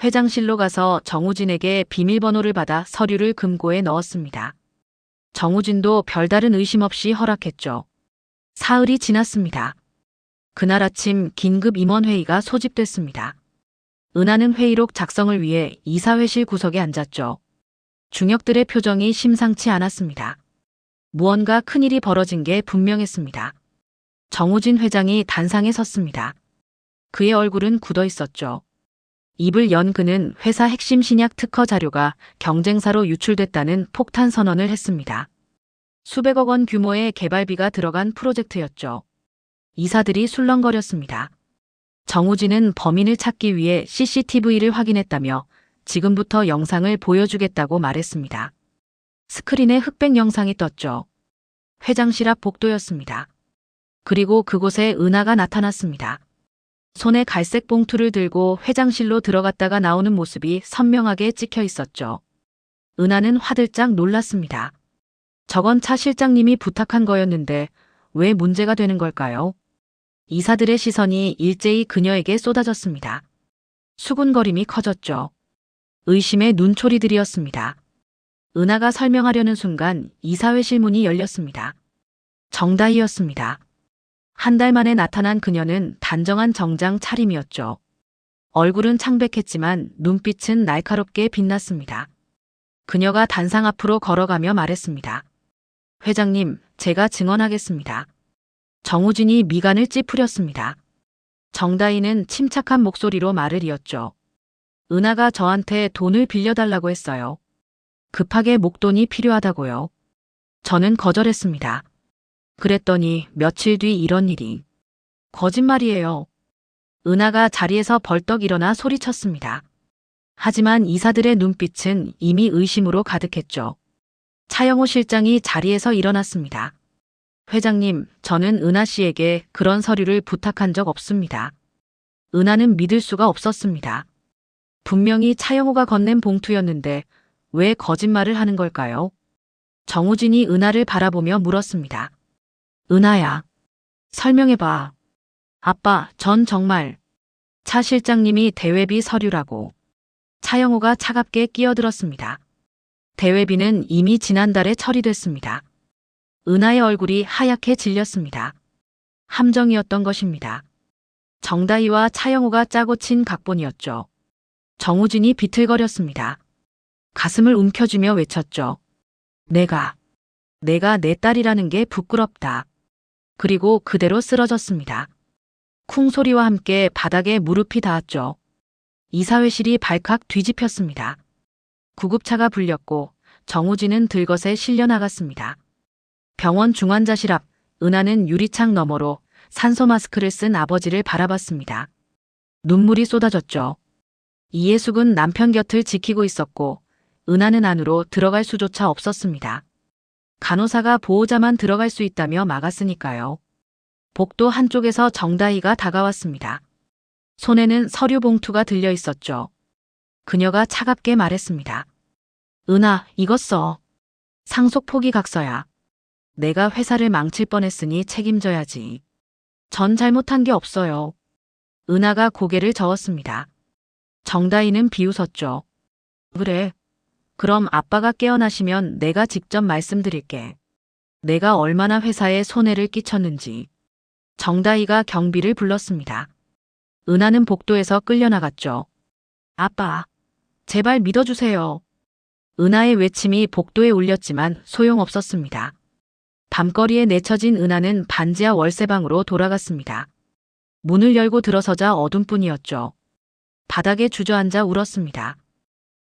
회장실로 가서 정우진에게 비밀번호를 받아 서류를 금고에 넣었습니다. 정우진도 별다른 의심 없이 허락했죠. 사흘이 지났습니다. 그날 아침 긴급 임원회의가 소집됐습니다. 은하는 회의록 작성을 위해 이사회실 구석에 앉았죠. 중역들의 표정이 심상치 않았습니다. 무언가 큰일이 벌어진 게 분명했습니다. 정우진 회장이 단상에 섰습니다. 그의 얼굴은 굳어 있었죠. 입을 연 그는 회사 핵심 신약 특허 자료가 경쟁사로 유출됐다는 폭탄 선언을 했습니다. 수백억 원 규모의 개발비가 들어간 프로젝트였죠. 이사들이 술렁거렸습니다. 정우진은 범인을 찾기 위해 CCTV를 확인했다며 지금부터 영상을 보여주겠다고 말했습니다. 스크린에 흑백 영상이 떴죠. 회장실 앞 복도였습니다. 그리고 그곳에 은하가 나타났습니다. 손에 갈색 봉투를 들고 회장실로 들어갔다가 나오는 모습이 선명하게 찍혀 있었죠. 은하는 화들짝 놀랐습니다. 저건 차 실장님이 부탁한 거였는데 왜 문제가 되는 걸까요? 이사들의 시선이 일제히 그녀에게 쏟아졌습니다. 수군거림이 커졌죠. 의심의 눈초리들이었습니다. 은하가 설명하려는 순간 이사회실 문이 열렸습니다. 정다희였습니다. 한 달 만에 나타난 그녀는 단정한 정장 차림이었죠. 얼굴은 창백했지만 눈빛은 날카롭게 빛났습니다. 그녀가 단상 앞으로 걸어가며 말했습니다. 회장님, 제가 증언하겠습니다. 정우진이 미간을 찌푸렸습니다. 정다희는 침착한 목소리로 말을 이었죠. 은하가 저한테 돈을 빌려달라고 했어요. 급하게 목돈이 필요하다고요. 저는 거절했습니다. 그랬더니 며칠 뒤 이런 일이. 거짓말이에요. 은하가 자리에서 벌떡 일어나 소리쳤습니다. 하지만 이사들의 눈빛은 이미 의심으로 가득했죠. 차영호 실장이 자리에서 일어났습니다. 회장님, 저는 은하 씨에게 그런 서류를 부탁한 적 없습니다. 은하는 믿을 수가 없었습니다. 분명히 차영호가 건넨 봉투였는데 왜 거짓말을 하는 걸까요? 정우진이 은하를 바라보며 물었습니다. 은하야, 설명해봐. 아빠, 전 정말 차 실장님이 대외비 서류라고. 차영호가 차갑게 끼어들었습니다. 대외비는 이미 지난달에 처리됐습니다. 은하의 얼굴이 하얗게 질렸습니다. 함정이었던 것입니다. 정다희와 차영호가 짜고 친 각본이었죠. 정우진이 비틀거렸습니다. 가슴을 움켜쥐며 외쳤죠. 내가 내 딸이라는 게 부끄럽다. 그리고 그대로 쓰러졌습니다. 쿵 소리와 함께 바닥에 무릎이 닿았죠. 이사회실이 발칵 뒤집혔습니다. 구급차가 불렸고 정우진은 들것에 실려 나갔습니다. 병원 중환자실 앞 은하는 유리창 너머로 산소 마스크를 쓴 아버지를 바라봤습니다. 눈물이 쏟아졌죠. 이예숙은 남편 곁을 지키고 있었고 은하는 안으로 들어갈 수조차 없었습니다. 간호사가 보호자만 들어갈 수 있다며 막았으니까요. 복도 한쪽에서 정다희가 다가왔습니다. 손에는 서류 봉투가 들려 있었죠. 그녀가 차갑게 말했습니다. 은하, 이것 써. 상속 포기 각서야. 내가 회사를 망칠 뻔했으니 책임져야지. 전 잘못한 게 없어요. 은하가 고개를 저었습니다. 정다희는 비웃었죠. 그래. 그럼 아빠가 깨어나시면 내가 직접 말씀드릴게. 내가 얼마나 회사에 손해를 끼쳤는지. 정다희가 경비를 불렀습니다. 은하는 복도에서 끌려나갔죠. 아빠, 제발 믿어주세요. 은하의 외침이 복도에 울렸지만 소용없었습니다. 밤거리에 내쳐진 은하는 반지하 월세방으로 돌아갔습니다. 문을 열고 들어서자 어둠뿐이었죠. 바닥에 주저앉아 울었습니다.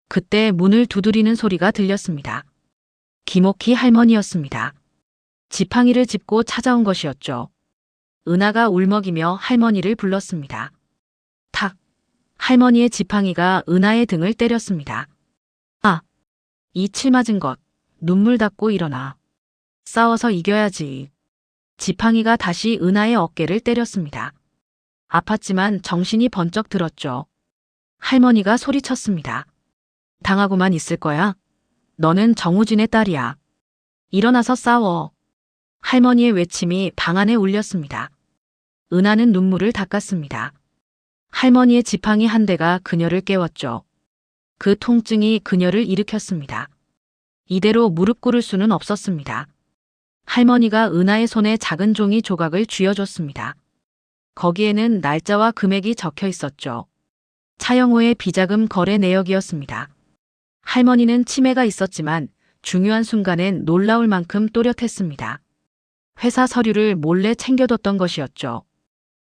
그때 문을 두드리는 소리가 들렸습니다. 김옥희 할머니였습니다. 지팡이를 짚고 찾아온 것이었죠. 은하가 울먹이며 할머니를 불렀습니다. 탁! 할머니의 지팡이가 은하의 등을 때렸습니다. 아! 이 칠 맞은 것. 눈물 닦고 일어나. 싸워서 이겨야지. 지팡이가 다시 은하의 어깨를 때렸습니다. 아팠지만 정신이 번쩍 들었죠. 할머니가 소리쳤습니다. 당하고만 있을 거야? 너는 정우진의 딸이야. 일어나서 싸워. 할머니의 외침이 방 안에 울렸습니다. 은하는 눈물을 닦았습니다. 할머니의 지팡이 한 대가 그녀를 깨웠죠. 그 통증이 그녀를 일으켰습니다. 이대로 무릎 꿇을 수는 없었습니다. 할머니가 은하의 손에 작은 종이 조각을 쥐어줬습니다. 거기에는 날짜와 금액이 적혀 있었죠. 차영호의 비자금 거래 내역이었습니다. 할머니는 치매가 있었지만 중요한 순간엔 놀라울 만큼 또렷했습니다. 회사 서류를 몰래 챙겨뒀던 것이었죠.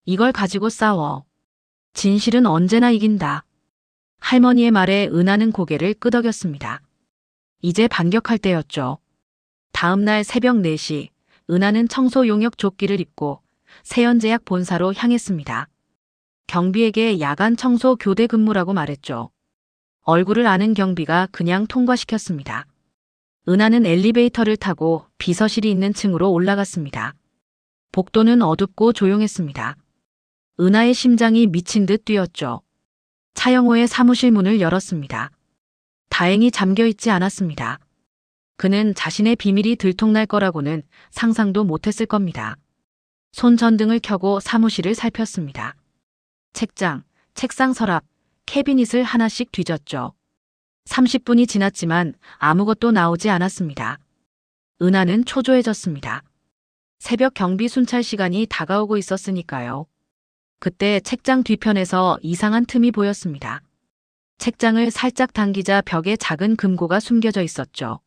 이걸 가지고 싸워. 진실은 언제나 이긴다. 할머니의 말에 은하는 고개를 끄덕였습니다. 이제 반격할 때였죠. 다음 날 새벽 4시 은하는 청소 용역 조끼를 입고 세연제약 본사로 향했습니다. 경비에게 야간 청소 교대 근무라고 말했죠. 얼굴을 아는 경비가 그냥 통과시켰습니다. 은하는 엘리베이터를 타고 비서실이 있는 층으로 올라갔습니다. 복도는 어둡고 조용했습니다. 은하의 심장이 미친 듯 뛰었죠. 차영호의 사무실 문을 열었습니다. 다행히 잠겨있지 않았습니다. 그는 자신의 비밀이 들통날 거라고는 상상도 못했을 겁니다. 손전등을 켜고 사무실을 살폈습니다. 책장, 책상 서랍, 캐비닛을 하나씩 뒤졌죠. 30분이 지났지만 아무것도 나오지 않았습니다. 은하는 초조해졌습니다. 새벽 경비 순찰 시간이 다가오고 있었으니까요. 그때 책장 뒤편에서 이상한 틈이 보였습니다. 책장을 살짝 당기자 벽에 작은 금고가 숨겨져 있었죠.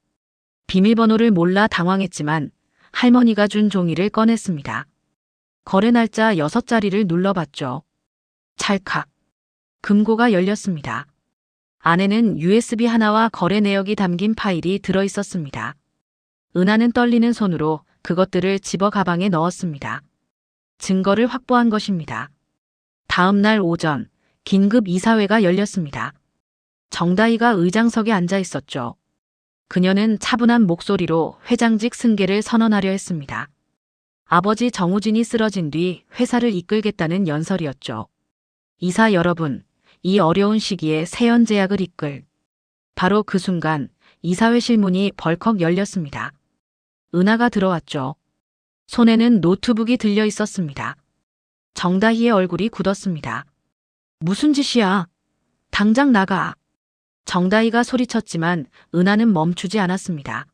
비밀번호를 몰라 당황했지만 할머니가 준 종이를 꺼냈습니다. 거래 날짜 6자리를 눌러봤죠. 찰칵. 금고가 열렸습니다. 안에는 USB 하나와 거래 내역이 담긴 파일이 들어 있었습니다. 은하는 떨리는 손으로 그것들을 집어 가방에 넣었습니다. 증거를 확보한 것입니다. 다음 날 오전 긴급 이사회가 열렸습니다. 정다희가 의장석에 앉아 있었죠. 그녀는 차분한 목소리로 회장직 승계를 선언하려 했습니다. 아버지 정우진이 쓰러진 뒤 회사를 이끌겠다는 연설이었죠. 이사 여러분, 이 어려운 시기에 세연제약을 이끌. 바로 그 순간 이사회실 문이 벌컥 열렸습니다. 은하가 들어왔죠. 손에는 노트북이 들려 있었습니다. 정다희의 얼굴이 굳었습니다. 무슨 짓이야? 당장 나가. 정다희가 소리쳤지만 은하는 멈추지 않았습니다.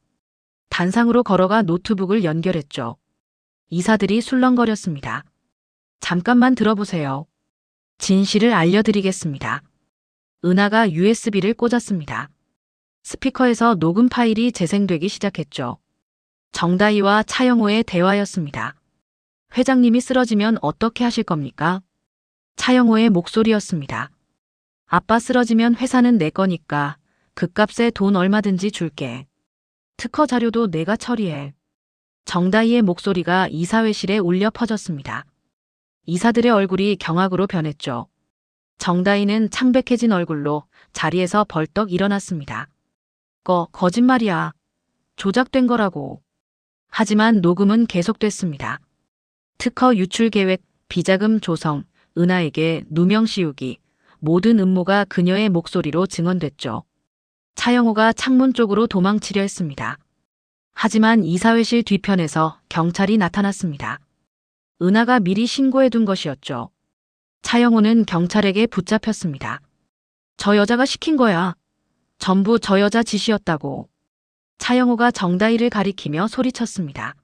단상으로 걸어가 노트북을 연결했죠. 이사들이 술렁거렸습니다. 잠깐만 들어보세요. 진실을 알려드리겠습니다. 은하가 USB를 꽂았습니다. 스피커에서 녹음 파일이 재생되기 시작했죠. 정다희와 차영호의 대화였습니다. 회장님이 쓰러지면 어떻게 하실 겁니까? 차영호의 목소리였습니다. 아빠 쓰러지면 회사는 내 거니까 그값에 돈 얼마든지 줄게. 특허 자료도 내가 처리해. 정다희의 목소리가 이사회실에 울려 퍼졌습니다. 이사들의 얼굴이 경악으로 변했죠. 정다희는 창백해진 얼굴로 자리에서 벌떡 일어났습니다. 거짓말이야. 조작된 거라고. 하지만 녹음은 계속됐습니다. 특허 유출 계획, 비자금 조성, 은하에게 누명 씌우기, 모든 음모가 그녀의 목소리로 증언됐죠. 차영호가 창문 쪽으로 도망치려 했습니다. 하지만 이사회실 뒤편에서 경찰이 나타났습니다. 은하가 미리 신고해둔 것이었죠. 차영호는 경찰에게 붙잡혔습니다. 저 여자가 시킨 거야. 전부 저 여자 짓이었다고. 차영호가 정다희를 가리키며 소리쳤습니다.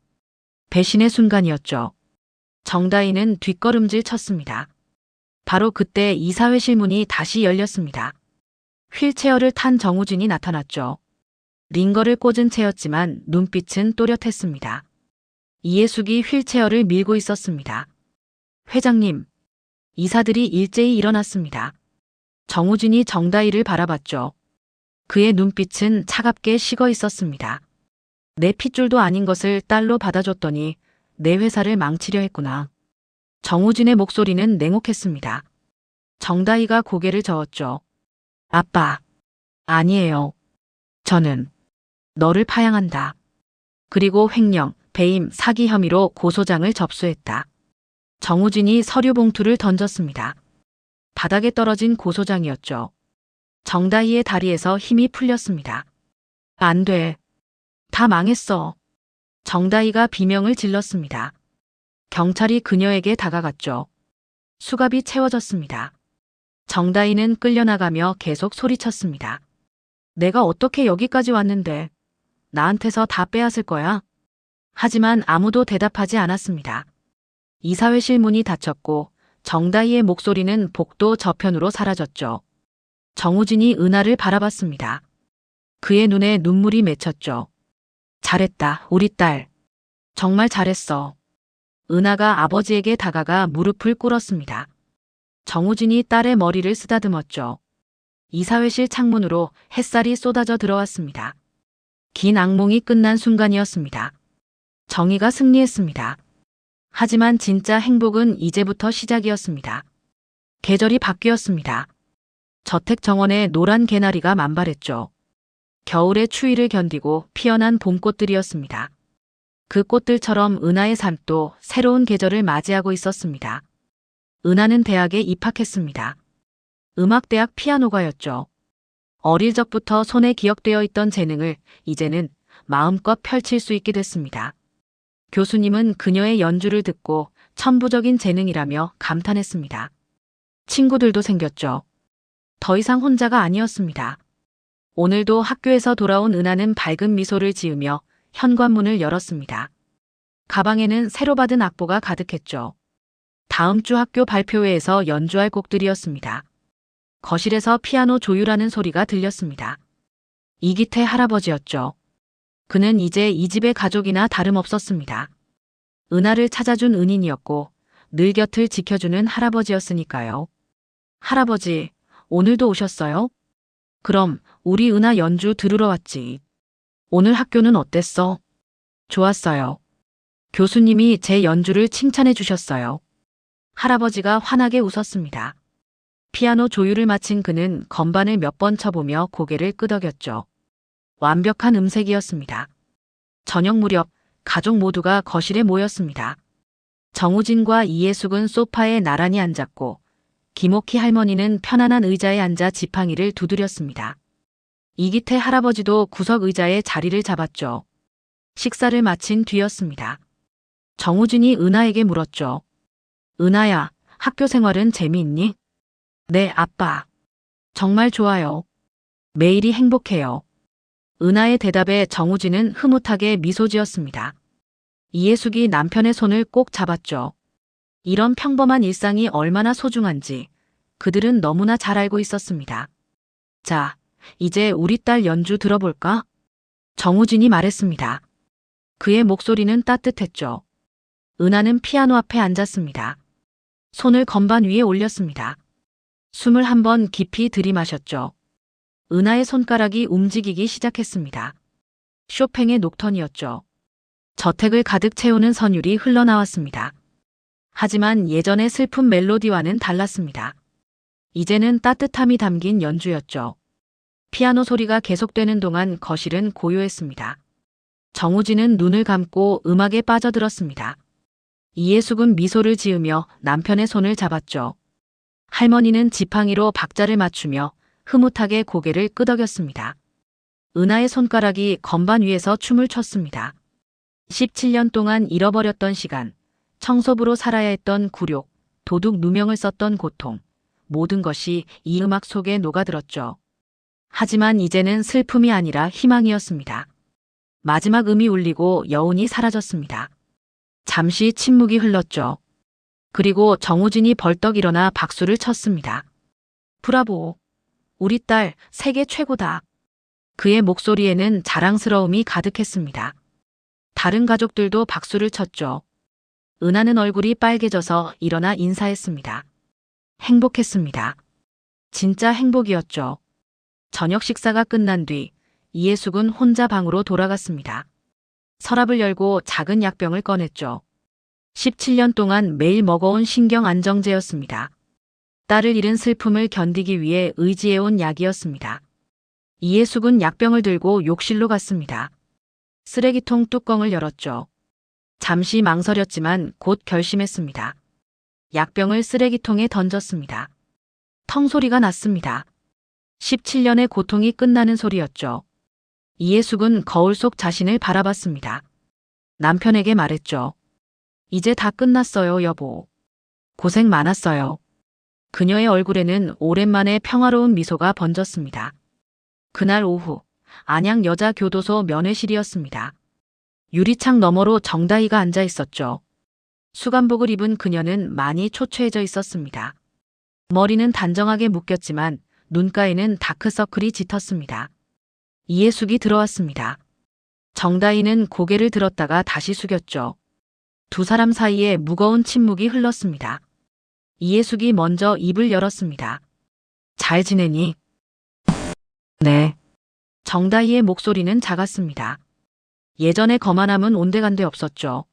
배신의 순간이었죠. 정다희는 뒷걸음질 쳤습니다. 바로 그때 이사회실 문이 다시 열렸습니다. 휠체어를 탄 정우진이 나타났죠. 링거를 꽂은 채였지만 눈빛은 또렷했습니다. 이해숙이 휠체어를 밀고 있었습니다. 회장님. 이사들이 일제히 일어났습니다. 정우진이 정다희를 바라봤죠. 그의 눈빛은 차갑게 식어 있었습니다. 내 핏줄도 아닌 것을 딸로 받아줬더니 내 회사를 망치려 했구나. 정우진의 목소리는 냉혹했습니다. 정다희가 고개를 저었죠. 아빠. 아니에요. 저는 너를 파양한다. 그리고 횡령, 배임, 사기 혐의로 고소장을 접수했다. 정우진이 서류 봉투를 던졌습니다. 바닥에 떨어진 고소장이었죠. 정다희의 다리에서 힘이 풀렸습니다. 안 돼. 다 망했어. 정다희가 비명을 질렀습니다. 경찰이 그녀에게 다가갔죠. 수갑이 채워졌습니다. 정다희는 끌려나가며 계속 소리쳤습니다. 내가 어떻게 여기까지 왔는데 나한테서 다 빼앗을 거야? 하지만 아무도 대답하지 않았습니다. 이사회실 문이 닫혔고 정다희의 목소리는 복도 저편으로 사라졌죠. 정우진이 은하를 바라봤습니다. 그의 눈에 눈물이 맺혔죠. 잘했다, 우리 딸. 정말 잘했어. 은하가 아버지에게 다가가 무릎을 꿇었습니다. 정우진이 딸의 머리를 쓰다듬었죠. 이사회실 창문으로 햇살이 쏟아져 들어왔습니다. 긴 악몽이 끝난 순간이었습니다. 정의가 승리했습니다. 하지만 진짜 행복은 이제부터 시작이었습니다. 계절이 바뀌었습니다. 저택 정원에 노란 개나리가 만발했죠. 겨울의 추위를 견디고 피어난 봄꽃들이었습니다. 그 꽃들처럼 은하의 삶도 새로운 계절을 맞이하고 있었습니다. 은하는 대학에 입학했습니다. 음악대학 피아노과였죠. 어릴 적부터 손에 기억되어 있던 재능을 이제는 마음껏 펼칠 수 있게 됐습니다. 교수님은 그녀의 연주를 듣고 천부적인 재능이라며 감탄했습니다. 친구들도 생겼죠. 더 이상 혼자가 아니었습니다. 오늘도 학교에서 돌아온 은하는 밝은 미소를 지으며 현관문을 열었습니다. 가방에는 새로 받은 악보가 가득했죠. 다음 주 학교 발표회에서 연주할 곡들이었습니다. 거실에서 피아노 조율하는 소리가 들렸습니다. 이기태 할아버지였죠. 그는 이제 이 집의 가족이나 다름없었습니다. 은하를 찾아준 은인이었고 늘 곁을 지켜주는 할아버지였으니까요. 할아버지, 오늘도 오셨어요? 그럼 우리 은하 연주 들으러 왔지. 오늘 학교는 어땠어? 좋았어요. 교수님이 제 연주를 칭찬해 주셨어요. 할아버지가 환하게 웃었습니다. 피아노 조율을 마친 그는 건반을 몇 번 쳐보며 고개를 끄덕였죠. 완벽한 음색이었습니다. 저녁 무렵 가족 모두가 거실에 모였습니다. 정우진과 이예숙은 소파에 나란히 앉았고 김옥희 할머니는 편안한 의자에 앉아 지팡이를 두드렸습니다. 이기태 할아버지도 구석 의자에 자리를 잡았죠. 식사를 마친 뒤였습니다. 정우진이 은하에게 물었죠. 은하야, 학교 생활은 재미있니? 네, 아빠. 정말 좋아요. 매일이 행복해요. 은하의 대답에 정우진은 흐뭇하게 미소 지었습니다. 이예숙이 남편의 손을 꼭 잡았죠. 이런 평범한 일상이 얼마나 소중한지 그들은 너무나 잘 알고 있었습니다. 자, 이제 우리 딸 연주 들어볼까? 정우진이 말했습니다. 그의 목소리는 따뜻했죠. 은하는 피아노 앞에 앉았습니다. 손을 건반 위에 올렸습니다. 숨을 한번 깊이 들이마셨죠. 은하의 손가락이 움직이기 시작했습니다. 쇼팽의 녹턴이었죠. 저택을 가득 채우는 선율이 흘러나왔습니다. 하지만 예전의 슬픈 멜로디와는 달랐습니다. 이제는 따뜻함이 담긴 연주였죠. 피아노 소리가 계속되는 동안 거실은 고요했습니다. 정우진은 눈을 감고 음악에 빠져들었습니다. 이예숙은 미소를 지으며 남편의 손을 잡았죠. 할머니는 지팡이로 박자를 맞추며 흐뭇하게 고개를 끄덕였습니다. 은하의 손가락이 건반 위에서 춤을 췄습니다. 17년 동안 잃어버렸던 시간, 청소부로 살아야 했던 굴욕, 도둑 누명을 썼던 고통, 모든 것이 이 음악 속에 녹아들었죠. 하지만 이제는 슬픔이 아니라 희망이었습니다. 마지막 음이 울리고 여운이 사라졌습니다. 잠시 침묵이 흘렀죠. 그리고 정우진이 벌떡 일어나 박수를 쳤습니다. 브라보! 우리 딸 세계 최고다. 그의 목소리에는 자랑스러움이 가득했습니다. 다른 가족들도 박수를 쳤죠. 은하는 얼굴이 빨개져서 일어나 인사했습니다. 행복했습니다. 진짜 행복이었죠. 저녁 식사가 끝난 뒤 이예숙은 혼자 방으로 돌아갔습니다. 서랍을 열고 작은 약병을 꺼냈죠. 17년 동안 매일 먹어온 신경 안정제였습니다. 딸을 잃은 슬픔을 견디기 위해 의지해온 약이었습니다. 이예숙은 약병을 들고 욕실로 갔습니다. 쓰레기통 뚜껑을 열었죠. 잠시 망설였지만 곧 결심했습니다. 약병을 쓰레기통에 던졌습니다. 텅 소리가 났습니다. 17년의 고통이 끝나는 소리였죠. 이예숙은 거울 속 자신을 바라봤습니다. 남편에게 말했죠. 이제 다 끝났어요, 여보. 고생 많았어요. 그녀의 얼굴에는 오랜만에 평화로운 미소가 번졌습니다. 그날 오후, 안양 여자교도소 면회실이었습니다. 유리창 너머로 정다희가 앉아 있었죠. 수감복을 입은 그녀는 많이 초췌해져 있었습니다. 머리는 단정하게 묶였지만 눈가에는 다크서클이 짙었습니다. 이예숙이 들어왔습니다. 정다희는 고개를 들었다가 다시 숙였죠. 두 사람 사이에 무거운 침묵이 흘렀습니다. 이예숙이 먼저 입을 열었습니다. 잘 지내니? 네. 정다희의 목소리는 작았습니다. 예전의 거만함은 온데간데 없었죠.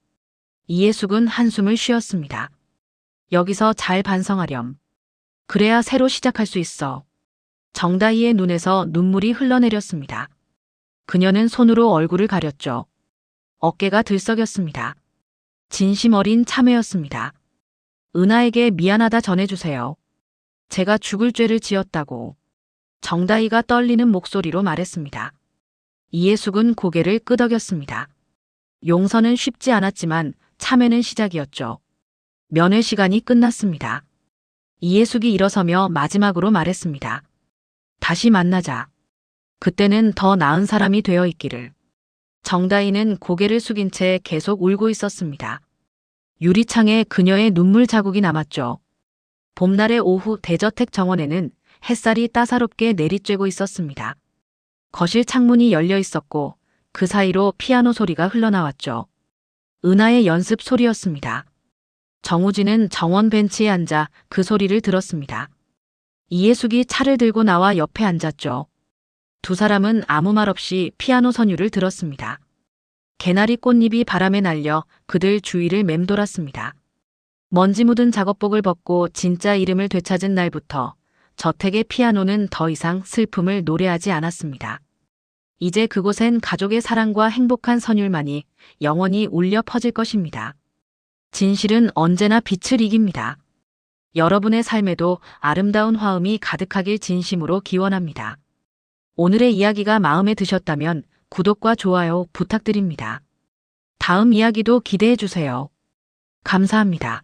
이예숙은 한숨을 쉬었습니다. 여기서 잘 반성하렴. 그래야 새로 시작할 수 있어. 정다희의 눈에서 눈물이 흘러내렸습니다. 그녀는 손으로 얼굴을 가렸죠. 어깨가 들썩였습니다. 진심 어린 참회였습니다. 은하에게 미안하다 전해주세요. 제가 죽을 죄를 지었다고. 정다희가 떨리는 목소리로 말했습니다. 이예숙은 고개를 끄덕였습니다. 용서는 쉽지 않았지만 참회는 시작이었죠. 면회 시간이 끝났습니다. 이예숙이 일어서며 마지막으로 말했습니다. 다시 만나자. 그때는 더 나은 사람이 되어 있기를. 정다희는 고개를 숙인 채 계속 울고 있었습니다. 유리창에 그녀의 눈물 자국이 남았죠. 봄날의 오후 대저택 정원에는 햇살이 따사롭게 내리쬐고 있었습니다. 거실 창문이 열려 있었고 그 사이로 피아노 소리가 흘러나왔죠. 은하의 연습 소리였습니다. 정우진은 정원 벤치에 앉아 그 소리를 들었습니다. 이예숙이 차를 들고 나와 옆에 앉았죠. 두 사람은 아무 말 없이 피아노 선율을 들었습니다. 개나리 꽃잎이 바람에 날려 그들 주위를 맴돌았습니다. 먼지 묻은 작업복을 벗고 진짜 이름을 되찾은 날부터 저택의 피아노는 더 이상 슬픔을 노래하지 않았습니다. 이제 그곳엔 가족의 사랑과 행복한 선율만이 영원히 울려 퍼질 것입니다. 진실은 언제나 빛을 이깁니다. 여러분의 삶에도 아름다운 화음이 가득하길 진심으로 기원합니다. 오늘의 이야기가 마음에 드셨다면 구독과 좋아요 부탁드립니다. 다음 이야기도 기대해 주세요. 감사합니다.